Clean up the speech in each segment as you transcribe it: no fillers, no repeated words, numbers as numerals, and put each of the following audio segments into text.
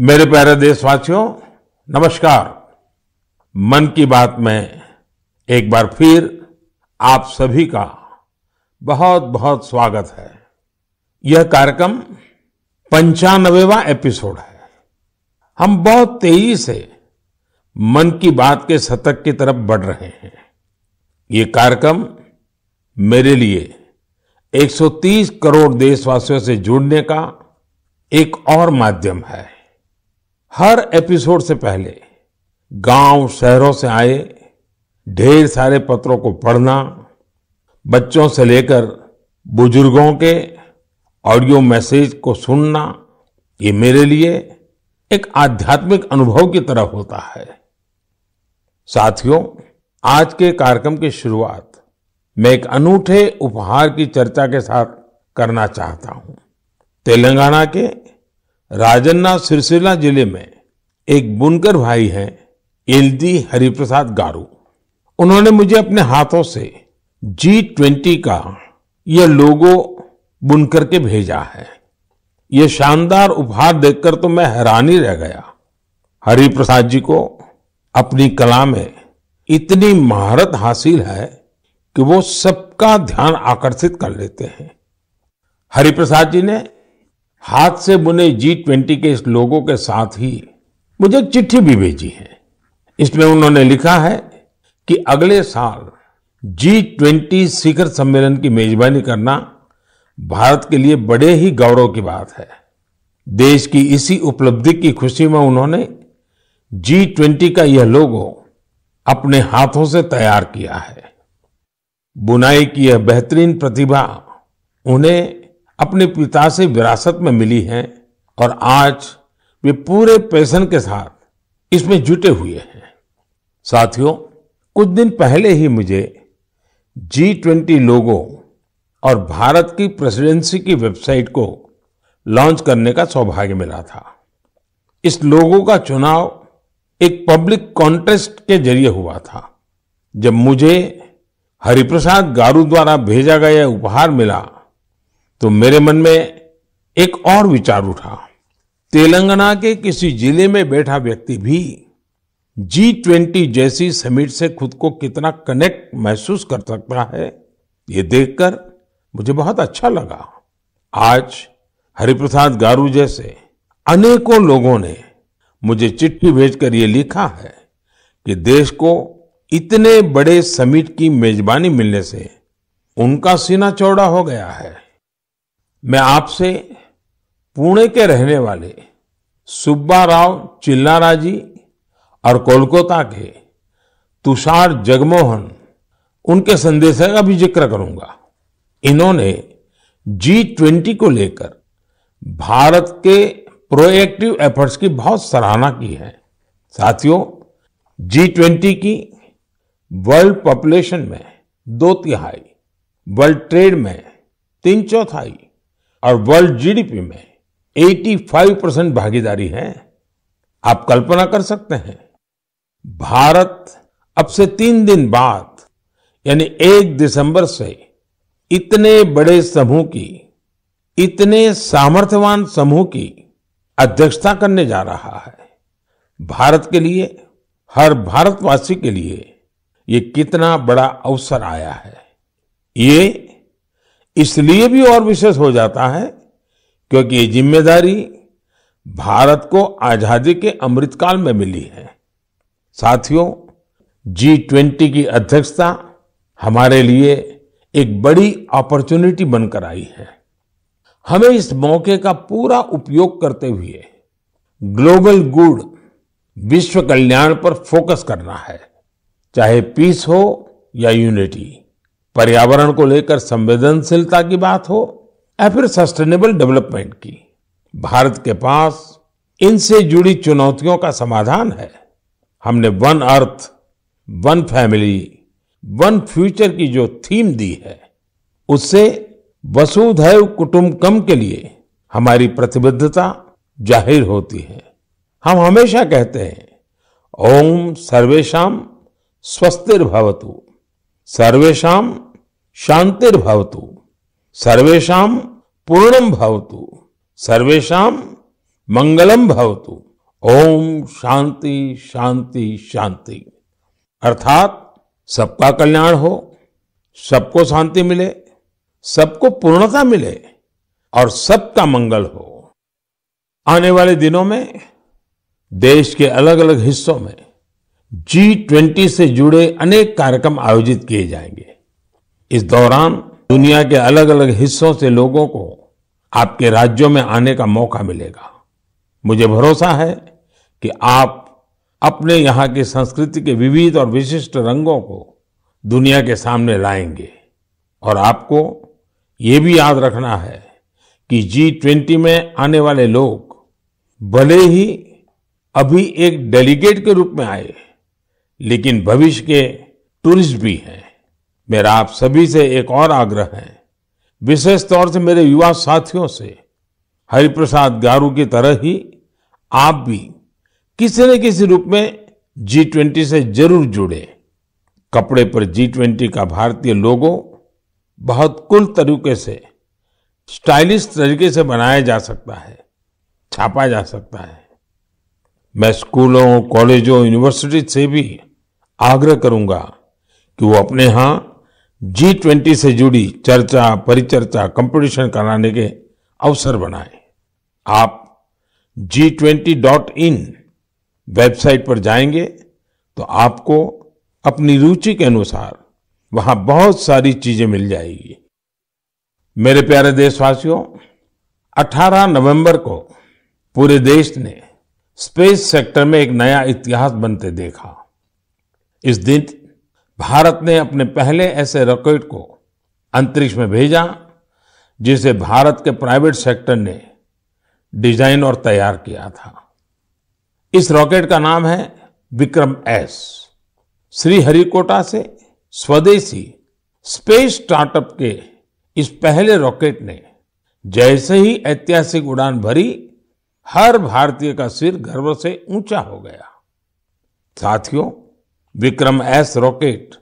मेरे प्यारे देशवासियों, नमस्कार। मन की बात में एक बार फिर आप सभी का बहुत बहुत स्वागत है। यह कार्यक्रम 95वां एपिसोड है। हम बहुत तेजी से मन की बात के शतक की तरफ बढ़ रहे हैं। ये कार्यक्रम मेरे लिए 130 करोड़ देशवासियों से जुड़ने का एक और माध्यम है। हर एपिसोड से पहले गांव शहरों से आए ढेर सारे पत्रों को पढ़ना, बच्चों से लेकर बुजुर्गों के ऑडियो मैसेज को सुनना, ये मेरे लिए एक आध्यात्मिक अनुभव की तरह होता है। साथियों, आज के कार्यक्रम की शुरुआत मैं एक अनूठे उपहार की चर्चा के साथ करना चाहता हूं। तेलंगाना के राजन्ना सिरसिल्ला जिले में एक बुनकर भाई हैं एलदी हरिप्रसाद गारू। उन्होंने मुझे अपने हाथों से G20 का यह लोगो बुन करके भेजा है। यह शानदार उपहार देखकर तो मैं हैरान ही रह गया। हरिप्रसाद जी को अपनी कला में इतनी महारत हासिल है कि वो सबका ध्यान आकर्षित कर लेते हैं। हरिप्रसाद जी ने हाथ से बुने G20 के इस लोगो के साथ ही मुझे एक चिट्ठी भी भेजी है। इसमें उन्होंने लिखा है कि अगले साल G20 शिखर सम्मेलन की मेजबानी करना भारत के लिए बड़े ही गौरव की बात है। देश की इसी उपलब्धि की खुशी में उन्होंने G20 का यह लोगो अपने हाथों से तैयार किया है। बुनाई की यह बेहतरीन प्रतिभा उन्हें अपने पिता से विरासत में मिली है और आज वे पूरे पैशन के साथ इसमें जुटे हुए हैं। साथियों, कुछ दिन पहले ही मुझे G20 लोगो और भारत की प्रेसिडेंसी की वेबसाइट को लॉन्च करने का सौभाग्य मिला था। इस लोगो का चुनाव एक पब्लिक कॉन्टेस्ट के जरिए हुआ था। जब मुझे हरिप्रसाद गारू द्वारा भेजा गया उपहार मिला तो मेरे मन में एक और विचार उठा। तेलंगाना के किसी जिले में बैठा व्यक्ति भी G20 जैसी समिट से खुद को कितना कनेक्ट महसूस कर सकता है, ये देखकर मुझे बहुत अच्छा लगा। आज हरिप्रसाद गारू जैसे अनेकों लोगों ने मुझे चिट्ठी भेजकर ये लिखा है कि देश को इतने बड़े समिट की मेजबानी मिलने से उनका सीना चौड़ा हो गया है। मैं आपसे पुणे के रहने वाले सुब्बाराव चिल्लारा जी और कोलकाता के तुषार जगमोहन उनके संदेश का भी जिक्र करूंगा। इन्होंने G20 को लेकर भारत के प्रोएक्टिव एफर्ट्स की बहुत सराहना की है। साथियों, G20 की वर्ल्ड पॉपुलेशन में 2/3, वर्ल्ड ट्रेड में 3/4 और वर्ल्ड जीडीपी में 85% भागीदारी है। आप कल्पना कर सकते हैं, भारत अब से 3 दिन बाद यानी 1 दिसंबर से इतने बड़े समूह की, इतने सामर्थ्यवान समूह की अध्यक्षता करने जा रहा है। भारत के लिए, हर भारतवासी के लिए ये कितना बड़ा अवसर आया है। ये इसलिए भी और विशेष हो जाता है क्योंकि ये जिम्मेदारी भारत को आजादी के अमृतकाल में मिली है। साथियों, G20 की अध्यक्षता हमारे लिए एक बड़ी अपॉर्चुनिटी बनकर आई है। हमें इस मौके का पूरा उपयोग करते हुए ग्लोबल गुड, विश्व कल्याण पर फोकस करना है। चाहे पीस हो या यूनिटी, पर्यावरण को लेकर संवेदनशीलता की बात हो या फिर सस्टेनेबल डेवलपमेंट की, भारत के पास इनसे जुड़ी चुनौतियों का समाधान है। हमने one earth, one family, one future की जो थीम दी है, उससे वसुधैव कुटुंबकम के लिए हमारी प्रतिबद्धता जाहिर होती है। हम हमेशा कहते हैं, ओम सर्वेषाम स्वस्तिर्भवतु, सर्वेषाम शांतिर्भवतु, सर्वेषाम पूर्णम भवतु, सर्वेषाम मंगलम भवतु ओम शांति शांति शांति। अर्थात सबका कल्याण हो, सबको शांति मिले, सबको पूर्णता मिले और सबका मंगल हो। आने वाले दिनों में देश के अलग अलग हिस्सों में G20 से जुड़े अनेक कार्यक्रम आयोजित किए जाएंगे। इस दौरान दुनिया के अलग अलग हिस्सों से लोगों को आपके राज्यों में आने का मौका मिलेगा। मुझे भरोसा है कि आप अपने यहाँ की संस्कृति के विविध और विशिष्ट रंगों को दुनिया के सामने लाएंगे। और आपको ये भी याद रखना है कि G20 में आने वाले लोग भले ही अभी एक डेलीगेट के रूप में आए, लेकिन भविष्य के टूरिस्ट भी हैं। मेरा आप सभी से एक और आग्रह है, विशेष तौर से मेरे युवा साथियों से, हरिप्रसाद गारू की तरह ही आप भी किसी न किसी रूप में G20 से जरूर जुड़े। कपड़े पर G20 का भारतीय लोगो बहुत कूल तरीके से, स्टाइलिश तरीके से बनाया जा सकता है, छापा जा सकता है। मैं स्कूलों, कॉलेजों, यूनिवर्सिटी से भी आग्रह करूंगा कि वो अपने यहाँ G20 से जुड़ी चर्चा, परिचर्चा, कंपटीशन कराने के अवसर बनाएं। आप G20.in वेबसाइट पर जाएंगे तो आपको अपनी रुचि के अनुसार वहां बहुत सारी चीजें मिल जाएगी। मेरे प्यारे देशवासियों, 18 नवंबर को पूरे देश ने स्पेस सेक्टर में एक नया इतिहास बनते देखा। इस दिन भारत ने अपने पहले ऐसे रॉकेट को अंतरिक्ष में भेजा जिसे भारत के प्राइवेट सेक्टर ने डिजाइन और तैयार किया था। इस रॉकेट का नाम है विक्रम-S। श्रीहरिकोटा से स्वदेशी स्पेस स्टार्टअप के इस पहले रॉकेट ने जैसे ही ऐतिहासिक उड़ान भरी, हर भारतीय का सिर गर्व से ऊंचा हो गया। साथियों, विक्रम-S रॉकेट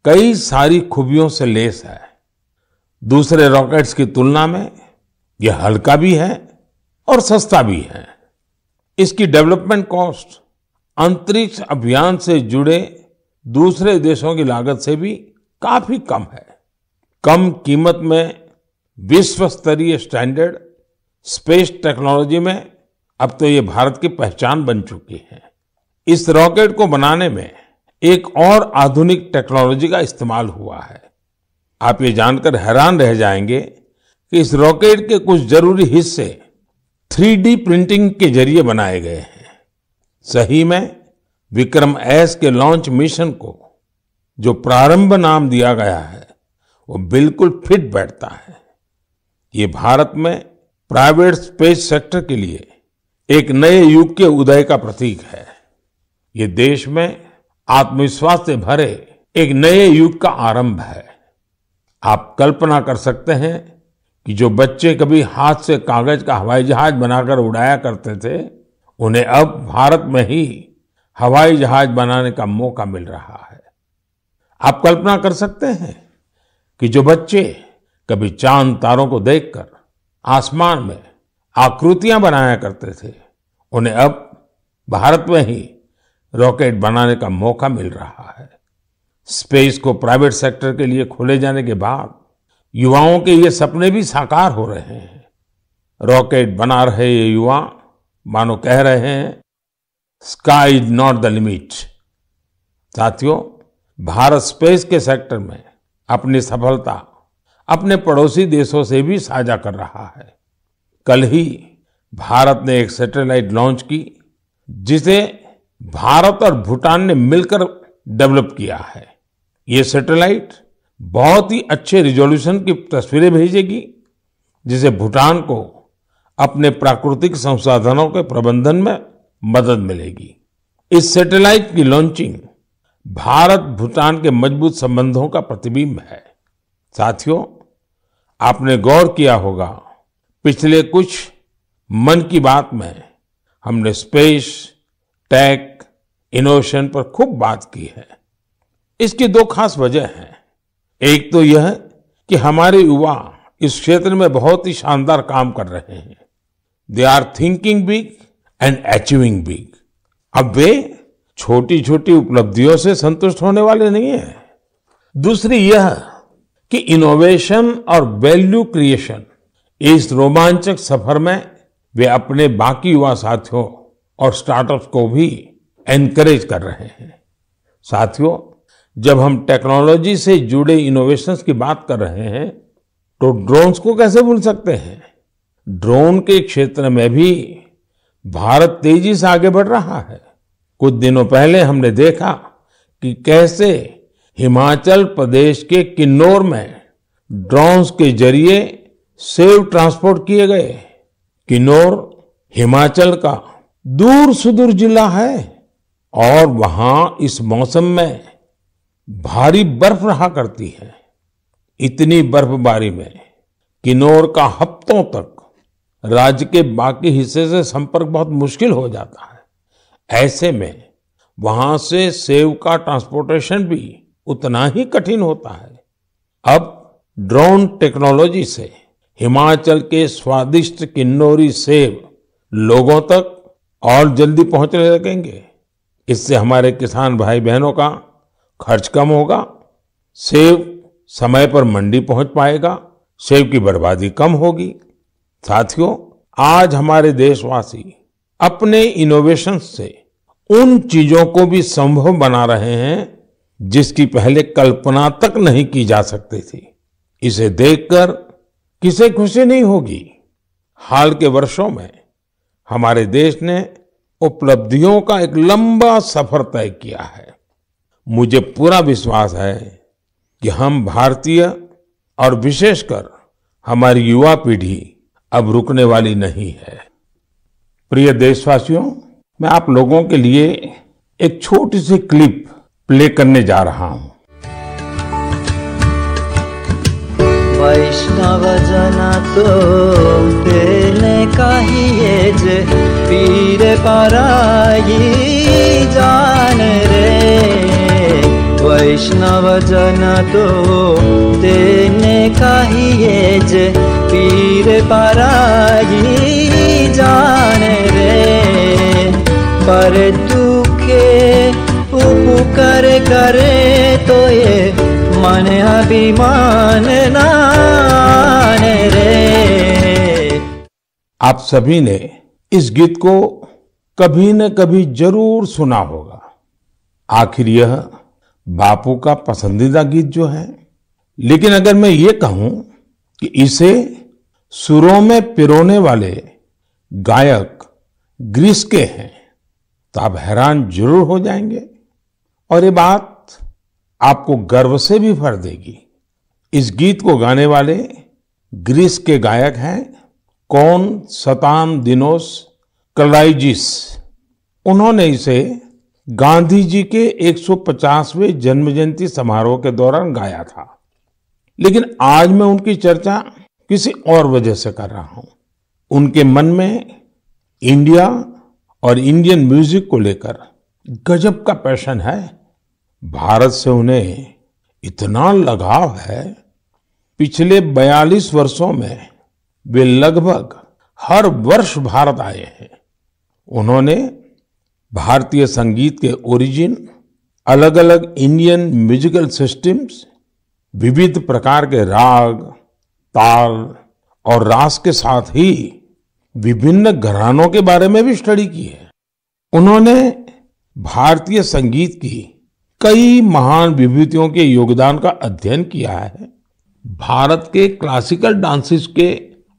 कई सारी खूबियों से लैस है। दूसरे रॉकेट्स की तुलना में यह हल्का भी है और सस्ता भी है। इसकी डेवलपमेंट कॉस्ट अंतरिक्ष अभियान से जुड़े दूसरे देशों की लागत से भी काफी कम है। कम कीमत में विश्व स्तरीय स्टैंडर्ड स्पेस टेक्नोलॉजी में अब तो ये भारत की पहचान बन चुकी है। इस रॉकेट को बनाने में एक और आधुनिक टेक्नोलॉजी का इस्तेमाल हुआ है। आप ये जानकर हैरान रह जाएंगे कि इस रॉकेट के कुछ जरूरी हिस्से 3D प्रिंटिंग के जरिए बनाए गए हैं। सही में विक्रम-S के लॉन्च मिशन को जो प्रारंभ नाम दिया गया है, वो बिल्कुल फिट बैठता है। ये भारत में प्राइवेट स्पेस सेक्टर के लिए एक नए युग के उदय का प्रतीक है। ये देश में आत्मविश्वास से भरे एक नए युग का आरंभ है। आप कल्पना कर सकते हैं कि जो बच्चे कभी हाथ से कागज का हवाई जहाज बनाकर उड़ाया करते थे, उन्हें अब भारत में ही हवाई जहाज बनाने का मौका मिल रहा है। आप कल्पना कर सकते हैं कि जो बच्चे कभी चांद तारों को देखकर आसमान में आकृतियां बनाया करते थे, उन्हें अब भारत में ही रॉकेट बनाने का मौका मिल रहा है। स्पेस को प्राइवेट सेक्टर के लिए खोले जाने के बाद युवाओं के ये सपने भी साकार हो रहे हैं। रॉकेट बना रहे ये युवा मानो कह रहे हैं, sky is not the limit. साथियों, भारत स्पेस के सेक्टर में अपनी सफलता अपने पड़ोसी देशों से भी साझा कर रहा है। कल ही भारत ने एक सैटेलाइट लॉन्च की, जिसे भारत और भूटान ने मिलकर डेवलप किया है। ये सैटेलाइट बहुत ही अच्छे रिजोल्यूशन की तस्वीरें भेजेगी, जिसे भूटान को अपने प्राकृतिक संसाधनों के प्रबंधन में मदद मिलेगी। इस सैटेलाइट की लॉन्चिंग भारत भूटान के मजबूत संबंधों का प्रतिबिंब है। साथियों, आपने गौर किया होगा, पिछले कुछ मन की बात में हमने स्पेस, टेक, इनोवेशन पर खूब बात की है। इसकी दो खास वजह हैं। एक तो यह कि हमारे युवा इस क्षेत्र में बहुत ही शानदार काम कर रहे हैं। They are thinking big and achieving big. अब वे छोटी छोटी उपलब्धियों से संतुष्ट होने वाले नहीं हैं। दूसरी यह कि इनोवेशन और वैल्यू क्रिएशन, इस रोमांचक सफर में वे अपने बाकी युवा साथियों और स्टार्टअप्स को भी एनकरेज कर रहे हैं। साथियों, जब हम टेक्नोलॉजी से जुड़े इनोवेशंस की बात कर रहे हैं तो ड्रोन्स को कैसे भूल सकते हैं। ड्रोन के क्षेत्र में भी भारत तेजी से आगे बढ़ रहा है। कुछ दिनों पहले हमने देखा कि कैसे हिमाचल प्रदेश के किन्नौर में ड्रोन्स के जरिए सेब ट्रांसपोर्ट किए गए। किन्नौर हिमाचल का दूर सुदूर जिला है और वहां इस मौसम में भारी बर्फ रहा करती है। इतनी बर्फबारी में किन्नौर का हफ्तों तक राज्य के बाकी हिस्से से संपर्क बहुत मुश्किल हो जाता है। ऐसे में वहां से सेब का ट्रांसपोर्टेशन भी उतना ही कठिन होता है। अब ड्रोन टेक्नोलॉजी से हिमाचल के स्वादिष्ट किन्नौरी सेब लोगों तक और जल्दी पहुंचने लगेंगे। इससे हमारे किसान भाई बहनों का खर्च कम होगा, सेब समय पर मंडी पहुंच पाएगा, सेब की बर्बादी कम होगी। साथियों, आज हमारे देशवासी अपने इनोवेशन से उन चीजों को भी संभव बना रहे हैं जिसकी पहले कल्पना तक नहीं की जा सकती थी। इसे देखकर किसे खुशी नहीं होगी। हाल के वर्षों में हमारे देश ने उपलब्धियों का एक लंबा सफर तय किया है। मुझे पूरा विश्वास है कि हम भारतीय और विशेषकर हमारी युवा पीढ़ी अब रुकने वाली नहीं है। प्रिय देशवासियों, मैं आप लोगों के लिए एक छोटी सी क्लिप प्ले करने जा रहा हूं। वैष्णव जन तो तेने कहिए जे पीर पराई जान रे। वैष्णव जन तो तेने कहिए जे पीर पराई जान रे। पर दुखे उपकार करे तो ये मन अभिमान नान रे। आप सभी ने इस गीत को कभी न कभी जरूर सुना होगा। आखिर यह बापू का पसंदीदा गीत जो है। लेकिन अगर मैं ये कहूं कि इसे सुरों में पिरोने वाले गायक ग्रीस के हैं तो आप हैरान जरूर हो जाएंगे और ये बात आपको गर्व से भी भर देगी। इस गीत को गाने वाले ग्रीस के गायक हैं कोनस्तान्तिनोस कलाइजिस। उन्होंने इसे गांधी जी के 150वें जन्म जयंती समारोह के दौरान गाया था। लेकिन आज मैं उनकी चर्चा किसी और वजह से कर रहा हूं। उनके मन में इंडिया और इंडियन म्यूजिक को लेकर गजब का पैशन है। भारत से उन्हें इतना लगाव है, पिछले 42 वर्षों में वे लगभग हर वर्ष भारत आए हैं। उन्होंने भारतीय संगीत के ओरिजिन, अलग अलग इंडियन म्यूजिकल सिस्टम्स, विविध प्रकार के राग, ताल और रास के साथ ही विभिन्न घरानों के बारे में भी स्टडी की है। उन्होंने भारतीय संगीत की कई महान विभूतियों के योगदान का अध्ययन किया है। भारत के क्लासिकल डांसेस के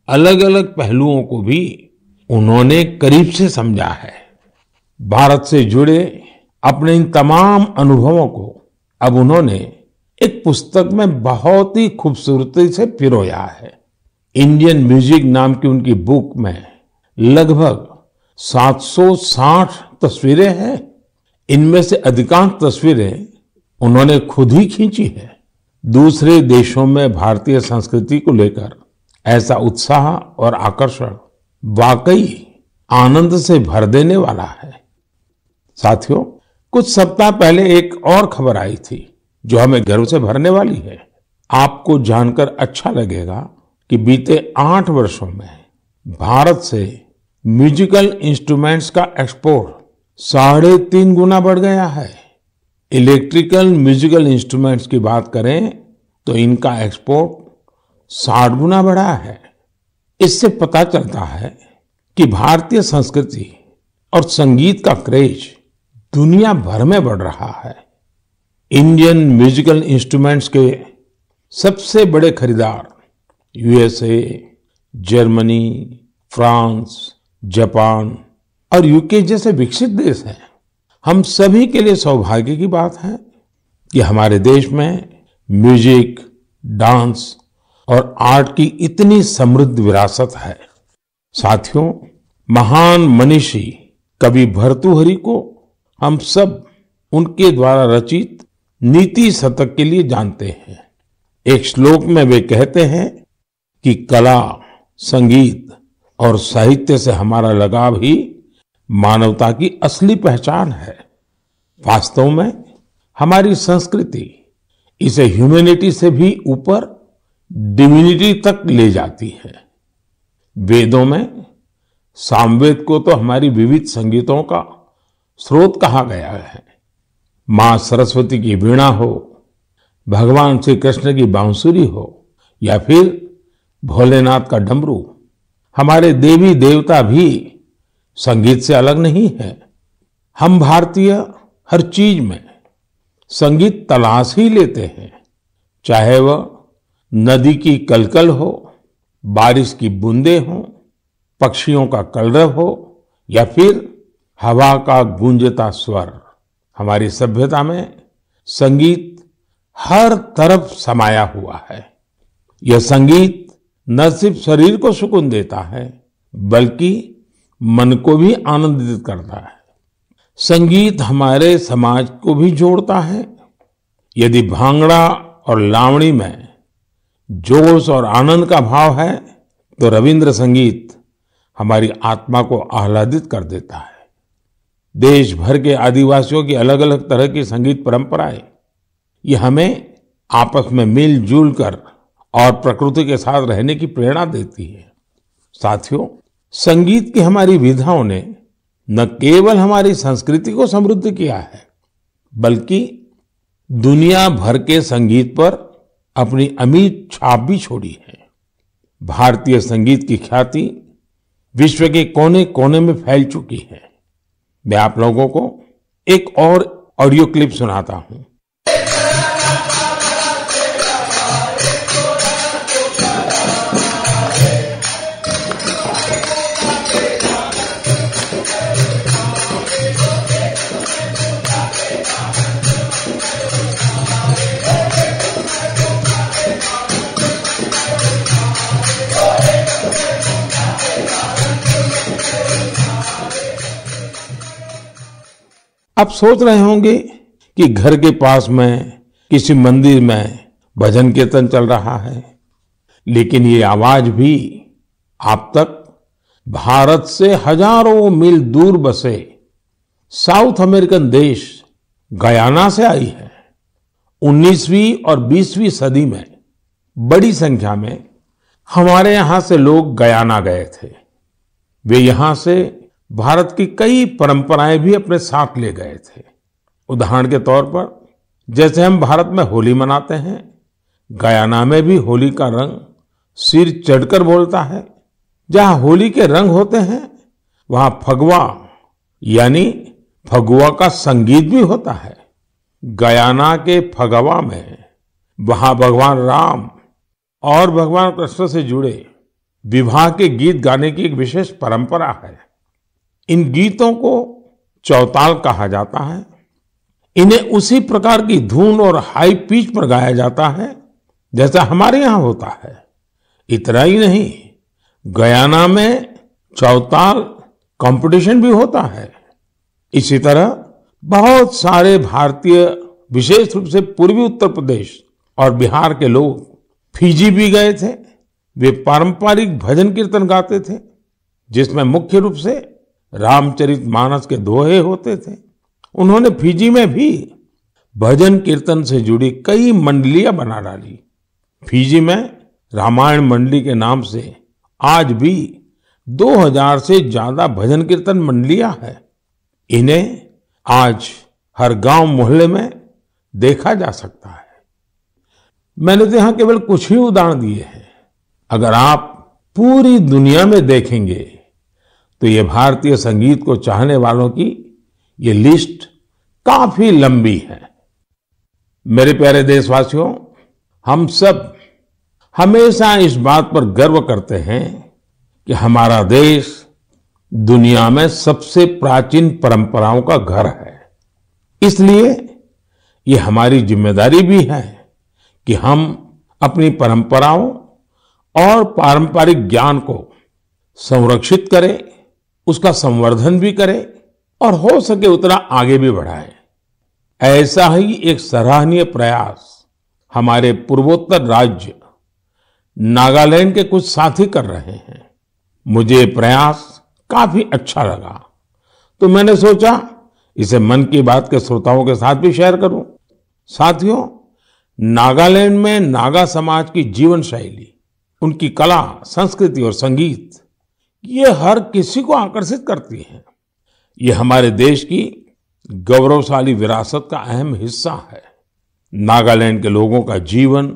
अलग अलग पहलुओं को भी उन्होंने करीब से समझा है। भारत से जुड़े अपने इन तमाम अनुभवों को अब उन्होंने एक पुस्तक में बहुत ही खूबसूरती से पिरोया है। इंडियन म्यूजिक नाम की उनकी बुक में लगभग 760 तस्वीरें हैं। इनमें से अधिकांश तस्वीरें उन्होंने खुद ही खींची है। दूसरे देशों में भारतीय संस्कृति को लेकर ऐसा उत्साह और आकर्षण वाकई आनंद से भर देने वाला है। साथियों, कुछ सप्ताह पहले एक और खबर आई थी जो हमें गर्व से भरने वाली है। आपको जानकर अच्छा लगेगा कि बीते 8 वर्षों में भारत से म्यूजिकल इंस्ट्रूमेंट्स का एक्सपोर्ट 3.5 गुना बढ़ गया है। इलेक्ट्रिकल म्यूजिकल इंस्ट्रूमेंट्स की बात करें तो इनका एक्सपोर्ट 60 गुना बढ़ा है। इससे पता चलता है कि भारतीय संस्कृति और संगीत का क्रेज दुनिया भर में बढ़ रहा है। इंडियन म्यूजिकल इंस्ट्रूमेंट्स के सबसे बड़े खरीदार यूएसए, जर्मनी, फ्रांस, जापान और यूके जैसे विकसित देश हैं। हम सभी के लिए सौभाग्य की बात है कि हमारे देश में म्यूजिक, डांस और आर्ट की इतनी समृद्ध विरासत है। साथियों, महान मनीषी कवि भर्तृहरि को हम सब उनके द्वारा रचित नीति शतक के लिए जानते हैं। एक श्लोक में वे कहते हैं कि कला, संगीत और साहित्य से हमारा लगाव ही मानवता की असली पहचान है। वास्तव में हमारी संस्कृति इसे ह्यूमैनिटी से भी ऊपर डिविनिटी तक ले जाती है। वेदों में सामवेद को तो हमारी विविध संगीतों का स्रोत कहा गया है। मां सरस्वती की वीणा हो, भगवान श्री कृष्ण की बांसुरी हो या फिर भोलेनाथ का डमरू, हमारे देवी देवता भी संगीत से अलग नहीं है। हम भारतीय हर चीज में संगीत तलाश ही लेते हैं, चाहे वह नदी की कलकल हो, बारिश की बूंदें हो, पक्षियों का कलरव हो या फिर हवा का गूंजता स्वर। हमारी सभ्यता में संगीत हर तरफ समाया हुआ है। यह संगीत न सिर्फ शरीर को सुकून देता है बल्कि मन को भी आनंदित करता है। संगीत हमारे समाज को भी जोड़ता है। यदि भांगड़ा और लावणी में जोश और आनंद का भाव है तो रविंद्र संगीत हमारी आत्मा को आह्लादित कर देता है। देश भर के आदिवासियों की अलग अलग तरह की संगीत परंपराएं ये हमें आपस में मिलजुल कर और प्रकृति के साथ रहने की प्रेरणा देती है। साथियों, संगीत की हमारी विधाओं ने न केवल हमारी संस्कृति को समृद्ध किया है बल्कि दुनिया भर के संगीत पर अपनी अमिट छाप भी छोड़ी है। भारतीय संगीत की ख्याति विश्व के कोने कोने में फैल चुकी है। मैं आप लोगों को एक और ऑडियो क्लिप सुनाता हूं। आप सोच रहे होंगे कि घर के पास में किसी मंदिर में भजन कीर्तन चल रहा है, लेकिन ये आवाज भी आप तक भारत से हजारों मील दूर बसे साउथ अमेरिकन देश गयाना से आई है। 19वीं और 20वीं सदी में बड़ी संख्या में हमारे यहां से लोग गयाना गए थे। वे यहां से भारत की कई परंपराएं भी अपने साथ ले गए थे। उदाहरण के तौर पर जैसे हम भारत में होली मनाते हैं, गयाना में भी होली का रंग सिर चढ़कर बोलता है। जहां होली के रंग होते हैं वहां फगवा यानी फगुआ का संगीत भी होता है। गयाना के फगवा में वहां भगवान राम और भगवान कृष्ण से जुड़े विवाह के गीत गाने की एक विशेष परंपरा है। इन गीतों को चौताल कहा जाता है। इन्हें उसी प्रकार की धुन और हाई पिच पर गाया जाता है जैसा हमारे यहाँ होता है। इतना ही नहीं, गयाना में चौताल कंपटीशन भी होता है। इसी तरह बहुत सारे भारतीय, विशेष रूप से पूर्वी उत्तर प्रदेश और बिहार के लोग फिजी भी गए थे। वे पारंपरिक भजन कीर्तन गाते थे जिसमें मुख्य रूप से रामचरितमानस के दोहे होते थे। उन्होंने फिजी में भी भजन कीर्तन से जुड़ी कई मंडलियां बना डाली। फिजी में रामायण मंडली के नाम से आज भी 2000 से ज्यादा भजन कीर्तन मंडलियां हैं। इन्हें आज हर गांव मोहल्ले में देखा जा सकता है। मैंने तो यहां केवल कुछ ही उदाहरण दिए हैं। अगर आप पूरी दुनिया में देखेंगे तो ये भारतीय संगीत को चाहने वालों की ये लिस्ट काफी लंबी है। मेरे प्यारे देशवासियों, हम सब हमेशा इस बात पर गर्व करते हैं कि हमारा देश दुनिया में सबसे प्राचीन परंपराओं का घर है। इसलिए ये हमारी जिम्मेदारी भी है कि हम अपनी परंपराओं और पारंपरिक ज्ञान को संरक्षित करें, उसका संवर्धन भी करें और हो सके उतना आगे भी बढ़ाएं। ऐसा ही एक सराहनीय प्रयास हमारे पूर्वोत्तर राज्य नागालैंड के कुछ साथी कर रहे हैं। मुझे ये प्रयास काफी अच्छा लगा, तो मैंने सोचा इसे मन की बात के श्रोताओं के साथ भी शेयर करूं। साथियों, नागालैंड में नागा समाज की जीवन शैली, उनकी कला, संस्कृति और संगीत, ये हर किसी को आकर्षित करती है। ये हमारे देश की गौरवशाली विरासत का अहम हिस्सा है। नागालैंड के लोगों का जीवन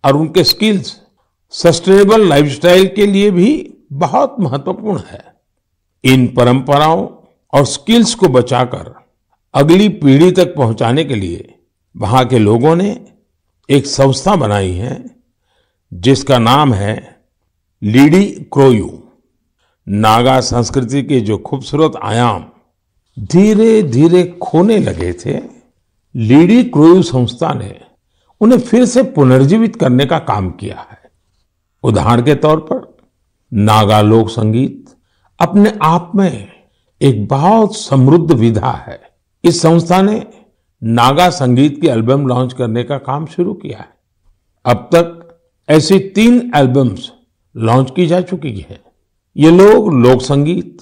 और उनके स्किल्स सस्टेनेबल लाइफस्टाइल के लिए भी बहुत महत्वपूर्ण है। इन परंपराओं और स्किल्स को बचाकर अगली पीढ़ी तक पहुंचाने के लिए वहां के लोगों ने एक संस्था बनाई है जिसका नाम है लीडी क्रोयू। नागा संस्कृति के जो खूबसूरत आयाम धीरे धीरे खोने लगे थे, लीडी क्रोयू संस्था ने उन्हें फिर से पुनर्जीवित करने का काम किया है। उदाहरण के तौर पर नागा लोक संगीत अपने आप में एक बहुत समृद्ध विधा है। इस संस्था ने नागा संगीत की एल्बम लॉन्च करने का काम शुरू किया है। अब तक ऐसी 3 एल्बम्स लॉन्च की जा चुकी है। ये लोग लोक संगीत,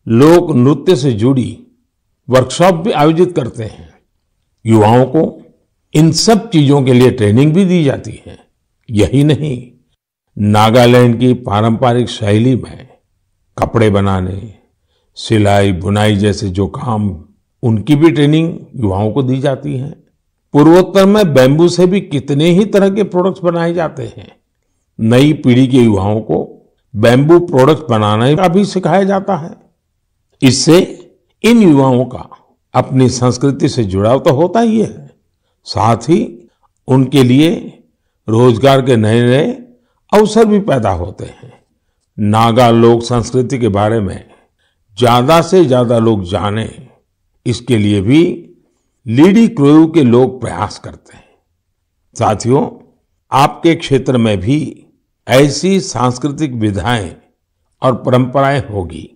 लोक नृत्य से जुड़ी वर्कशॉप भी आयोजित करते हैं। युवाओं को इन सब चीजों के लिए ट्रेनिंग भी दी जाती है। यही नहीं, नागालैंड की पारंपरिक शैली में कपड़े बनाने, सिलाई, बुनाई जैसे जो काम, उनकी भी ट्रेनिंग युवाओं को दी जाती है। पूर्वोत्तर में बैम्बू से भी कितने ही तरह के प्रोडक्ट्स बनाए जाते हैं। नई पीढ़ी के युवाओं को बैम्बू प्रोडक्ट्स बनाने का भी सिखाया जाता है। इससे इन युवाओं का अपनी संस्कृति से जुड़ाव तो होता ही है, साथ ही उनके लिए रोजगार के नए नए अवसर भी पैदा होते हैं। नागा लोक संस्कृति के बारे में ज्यादा से ज्यादा लोग जाने, इसके लिए भी लीडी क्रोयू के लोग प्रयास करते हैं। साथियों, आपके क्षेत्र में भी ऐसी सांस्कृतिक विधाएं और परंपराएं होगी।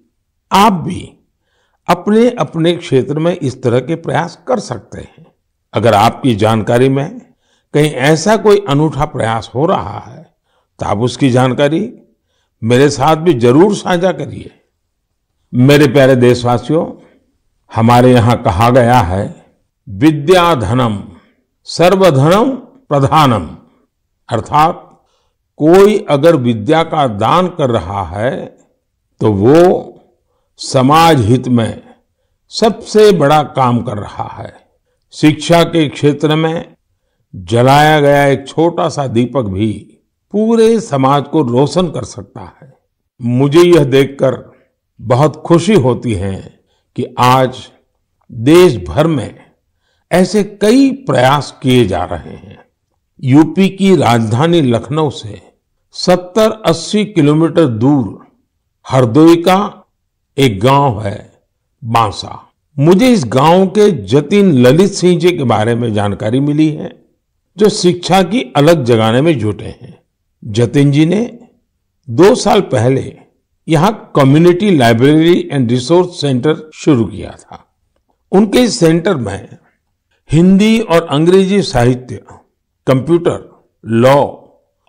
आप भी अपने अपने क्षेत्र में इस तरह के प्रयास कर सकते हैं। अगर आपकी जानकारी में कहीं ऐसा कोई अनूठा प्रयास हो रहा है तो आप उसकी जानकारी मेरे साथ भी जरूर साझा करिए। मेरे प्यारे देशवासियों, हमारे यहाँ कहा गया है, विद्या धनम सर्वधनम प्रधानम, अर्थात कोई अगर विद्या का दान कर रहा है तो वो समाज हित में सबसे बड़ा काम कर रहा है। शिक्षा के क्षेत्र में जलाया गया एक छोटा सा दीपक भी पूरे समाज को रोशन कर सकता है। मुझे यह देखकर बहुत खुशी होती है कि आज देश भर में ऐसे कई प्रयास किए जा रहे हैं। यूपी की राजधानी लखनऊ से 70-80 किलोमीटर दूर हरदोई का एक गांव है बांसा। मुझे इस गांव के जतिन ललित सिंह जी के बारे में जानकारी मिली है, जो शिक्षा की अलग जगाने में जुटे हैं। जतिन जी ने 2 साल पहले यहाँ community library and resource centre शुरू किया था। उनके इस सेंटर में हिंदी और अंग्रेजी साहित्य, कंप्यूटर, लॉ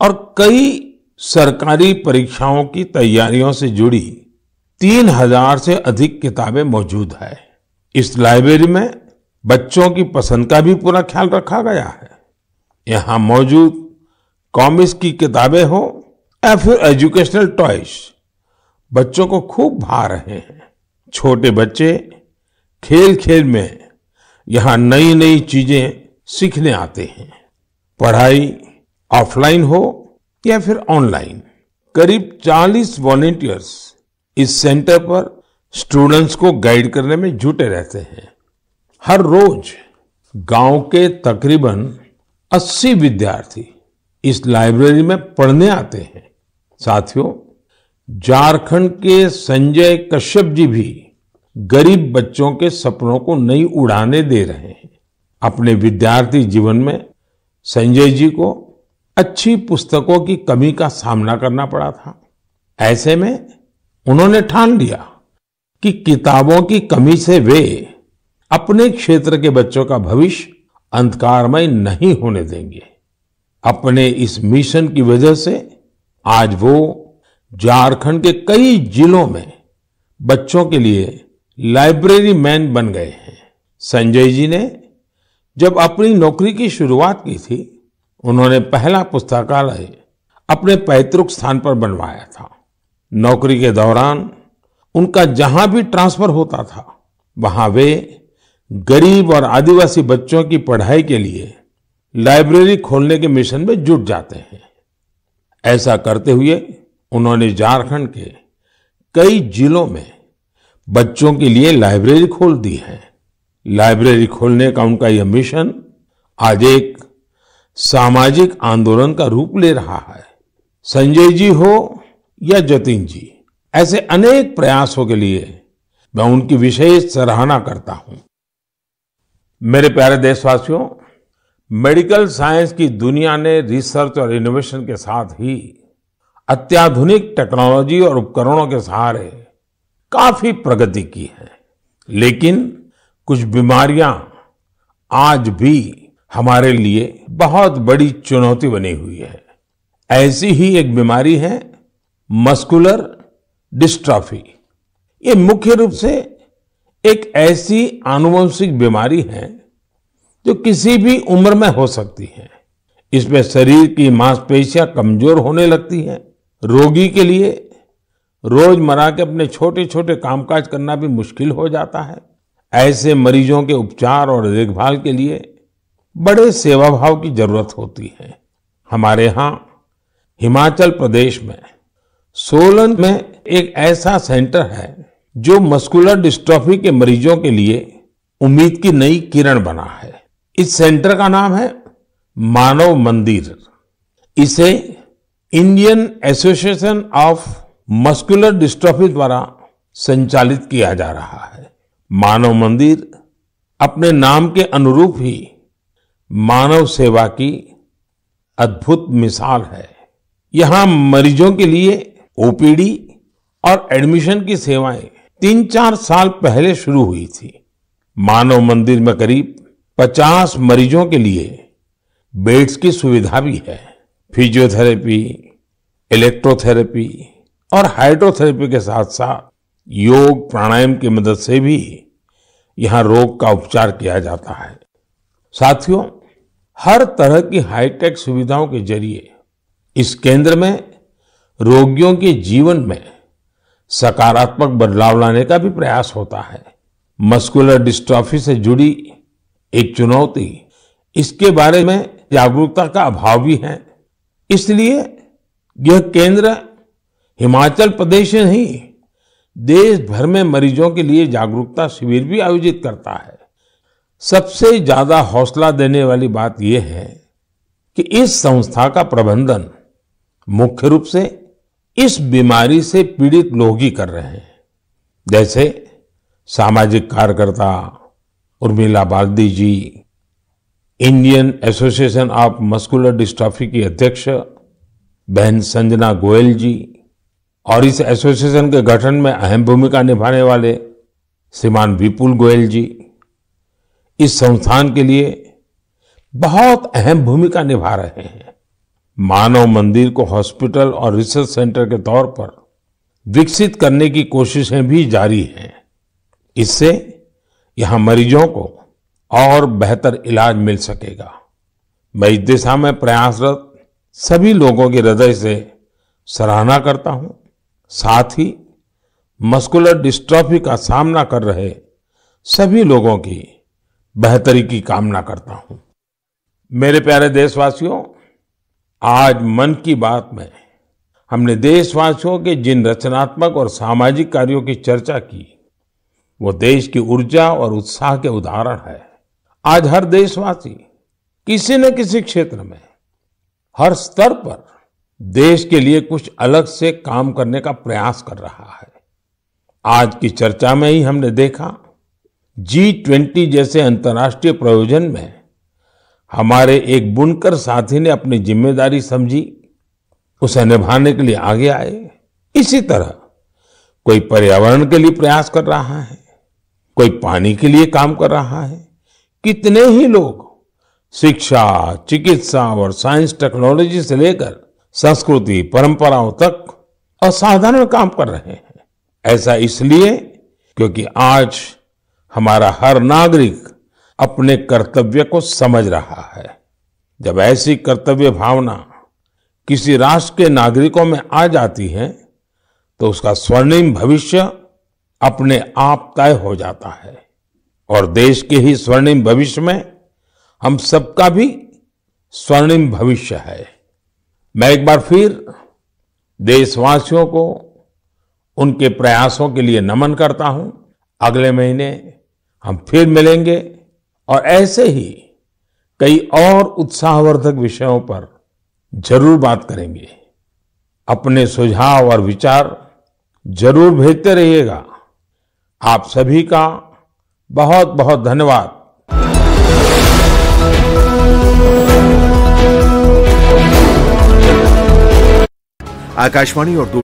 और कई सरकारी परीक्षाओं की तैयारियों से जुड़ी 3000 से अधिक किताबें मौजूद है। इस लाइब्रेरी में बच्चों की पसंद का भी पूरा ख्याल रखा गया है। यहाँ मौजूद कॉमिक्स की किताबें हो या फिर एजुकेशनल टॉयज, बच्चों को खूब भा रहे हैं। छोटे बच्चे खेल खेल में यहाँ नई नई चीजें सीखने आते हैं। पढ़ाई ऑफलाइन हो या फिर ऑनलाइन, करीब 40 वॉलंटियर्स इस सेंटर पर स्टूडेंट्स को गाइड करने में जुटे रहते हैं। हर रोज गांव के तकरीबन 80 विद्यार्थी इस लाइब्रेरी में पढ़ने आते हैं। साथियों, झारखंड के संजय कश्यप जी भी गरीब बच्चों के सपनों को नई उड़ानें दे रहे हैं। अपने विद्यार्थी जीवन में संजय जी को अच्छी पुस्तकों की कमी का सामना करना पड़ा था। ऐसे में उन्होंने ठान लिया कि किताबों की कमी से वे अपने क्षेत्र के बच्चों का भविष्य अंधकारमय नहीं होने देंगे। अपने इस मिशन की वजह से आज वो झारखंड के कई जिलों में बच्चों के लिए लाइब्रेरी मैन बन गए हैं। संजय जी ने जब अपनी नौकरी की शुरुआत की थी, उन्होंने पहला पुस्तकालय अपने पैतृक स्थान पर बनवाया था। नौकरी के दौरान उनका जहां भी ट्रांसफर होता था, वहां वे गरीब और आदिवासी बच्चों की पढ़ाई के लिए लाइब्रेरी खोलने के मिशन में जुट जाते हैं। ऐसा करते हुए उन्होंने झारखंड के कई जिलों में बच्चों के लिए लाइब्रेरी खोल दी है। लाइब्रेरी खोलने का उनका यह मिशन आज एक सामाजिक आंदोलन का रूप ले रहा है। संजय जी हो या जतिन जी, ऐसे अनेक प्रयासों के लिए मैं उनकी विशेष सराहना करता हूं। मेरे प्यारे देशवासियों, मेडिकल साइंस की दुनिया ने रिसर्च और इनोवेशन के साथ ही अत्याधुनिक टेक्नोलॉजी और उपकरणों के सहारे काफी प्रगति की है। लेकिन कुछ बीमारियां आज भी हमारे लिए बहुत बड़ी चुनौती बनी हुई है। ऐसी ही एक बीमारी है मस्कुलर डिस्ट्रॉफी। ये मुख्य रूप से एक ऐसी आनुवंशिक बीमारी है जो किसी भी उम्र में हो सकती है। इसमें शरीर की मांसपेशियां कमजोर होने लगती हैं। रोगी के लिए रोजमर्रा के अपने छोटे छोटे कामकाज करना भी मुश्किल हो जाता है। ऐसे मरीजों के उपचार और देखभाल के लिए बड़े सेवाभाव की जरूरत होती है। हमारे यहाँ हिमाचल प्रदेश में सोलन में एक ऐसा सेंटर है जो मस्कुलर डिस्ट्रॉफी के मरीजों के लिए उम्मीद की नई किरण बना है। इस सेंटर का नाम है मानव मंदिर। इसे Indian Association of Muscular dystrophy द्वारा संचालित किया जा रहा है। मानव मंदिर अपने नाम के अनुरूप ही मानव सेवा की अद्भुत मिसाल है। यहाँ मरीजों के लिए ओपीडी और एडमिशन की सेवाएं 3-4 साल पहले शुरू हुई थी। मानव मंदिर में करीब 50 मरीजों के लिए बेड्स की सुविधा भी है। फिजियोथेरेपी, इलेक्ट्रोथेरेपी और हाइड्रोथेरेपी के साथ साथ योग प्राणायाम की मदद से भी यहाँ रोग का उपचार किया जाता है। साथियों, हर तरह की हाईटेक सुविधाओं के जरिए इस केंद्र में रोगियों के जीवन में सकारात्मक बदलाव लाने का भी प्रयास होता है। मस्कुलर डिस्ट्रॉफी से जुड़ी एक चुनौती इसके बारे में जागरूकता का अभाव भी है। इसलिए यह केंद्र हिमाचल प्रदेश में नहीं, देश भर में मरीजों के लिए जागरूकता शिविर भी आयोजित करता है। सबसे ज्यादा हौसला देने वाली बात यह है कि इस संस्था का प्रबंधन मुख्य रूप से इस बीमारी से पीड़ित लोग ही कर रहे हैं। जैसे सामाजिक कार्यकर्ता Urmila Baldi ji, Indian Association of Muscular Dystrophy की अध्यक्ष बहन संजना गोयल जी, और इस एसोसिएशन के गठन में अहम भूमिका निभाने वाले श्रीमान विपुल गोयल जी इस संस्थान के लिए बहुत अहम भूमिका निभा रहे हैं। मानव मंदिर को हॉस्पिटल और रिसर्च सेंटर के तौर पर विकसित करने की कोशिशें भी जारी हैं। इससे यहाँ मरीजों को और बेहतर इलाज मिल सकेगा। मैं इस दिशा में प्रयासरत सभी लोगों के हृदय से सराहना करता हूँ। साथ ही मस्कुलर डिस्ट्रॉफी का सामना कर रहे सभी लोगों की बेहतरी की कामना करता हूं। मेरे प्यारे देशवासियों, आज मन की बात में हमने देशवासियों के जिन रचनात्मक और सामाजिक कार्यों की चर्चा की, वो देश की ऊर्जा और उत्साह के उदाहरण है। आज हर देशवासी किसी न किसी क्षेत्र में, हर स्तर पर देश के लिए कुछ अलग से काम करने का प्रयास कर रहा है। आज की चर्चा में ही हमने देखा, G20 जैसे अंतर्राष्ट्रीय प्रयोजन में हमारे एक बुनकर साथी ने अपनी जिम्मेदारी समझी, उसे निभाने के लिए आगे आए। इसी तरह कोई पर्यावरण के लिए प्रयास कर रहा है, कोई पानी के लिए काम कर रहा है। कितने ही लोग शिक्षा, चिकित्सा और साइंस टेक्नोलॉजी से लेकर संस्कृति, परंपराओं तक असाधारण काम कर रहे हैं। ऐसा इसलिए क्योंकि आज हमारा हर नागरिक अपने कर्तव्य को समझ रहा है। जब ऐसी कर्तव्य भावना किसी राष्ट्र के नागरिकों में आ जाती है, तो उसका स्वर्णिम भविष्य अपने आप तय हो जाता है। और देश के ही स्वर्णिम भविष्य में हम सबका भी स्वर्णिम भविष्य है। मैं एक बार फिर देशवासियों को उनके प्रयासों के लिए नमन करता हूं। अगले महीने हम फिर मिलेंगे और ऐसे ही कई और उत्साहवर्धक विषयों पर जरूर बात करेंगे। अपने सुझाव और विचार जरूर भेजते रहिएगा। आप सभी का बहुत बहुत धन्यवाद। आकाशवाणी और